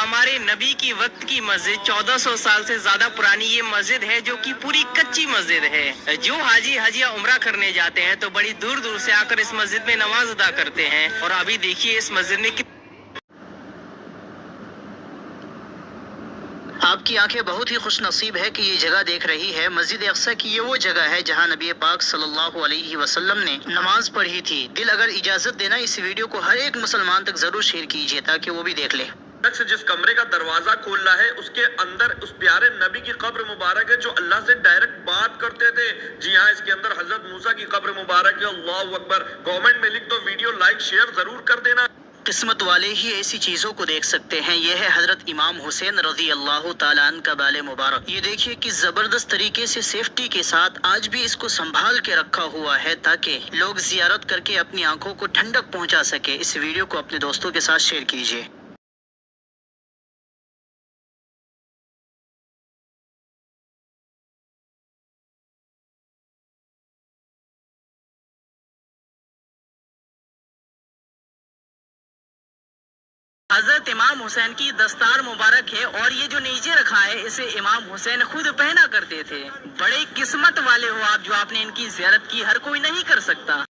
हमारे नबी की वक्त की मस्जिद 1400 साल से ज्यादा पुरानी ये मस्जिद है, जो कि पूरी कच्ची मस्जिद है। जो हाजी हाजिया उम्रा करने जाते हैं तो बड़ी दूर दूर से आकर इस मस्जिद में नमाज अदा करते हैं। और अभी देखिए इस मस्जिद में आपकी आंखें बहुत ही खुश नसीब है कि ये जगह देख रही है। मस्जिद अक्सा की ये वो जगह है जहां नबी पाक सल्लल्लाहु अलैहि वसल्लम ने नमाज पढ़ी थी। दिल अगर इजाजत देना, इस वीडियो को हर एक मुसलमान तक जरूर शेयर कीजिए ताकि वो भी देख ले। जिस कमरे का दरवाजा खोलना है उसके अंदर उस प्यारे नबी की कब्र मुबारक है जो अल्लाह से डायरेक्ट बात करते थे। जी हाँ, इसके अंदर हजरत मूसा की कब्र मुबारक है। अल्लाहु अकबर। कमेंट में लिख दो, वीडियो लाइक शेयर जरूर कर देना। किस्मत वाले ही ऐसी चीजों को देख सकते हैं। यह है हजरत इमाम हुसैन रजी अल्लाह ताला अन्हु का बाले मुबारक। ये देखिए कि जबरदस्त तरीके से सेफ्टी के साथ आज भी इसको संभाल के रखा हुआ है ताकि लोग जियारत करके अपनी आंखों को ठंडक पहुंचा सके। इस वीडियो को अपने दोस्तों के साथ शेयर कीजिए। हजरत इमाम हुसैन की दस्तार मुबारक है और ये जो नीचे रखा है इसे इमाम हुसैन खुद पहना करते थे। बड़े किस्मत वाले हो आप जो आपने इनकी ज़ियारत की, हर कोई नहीं कर सकता।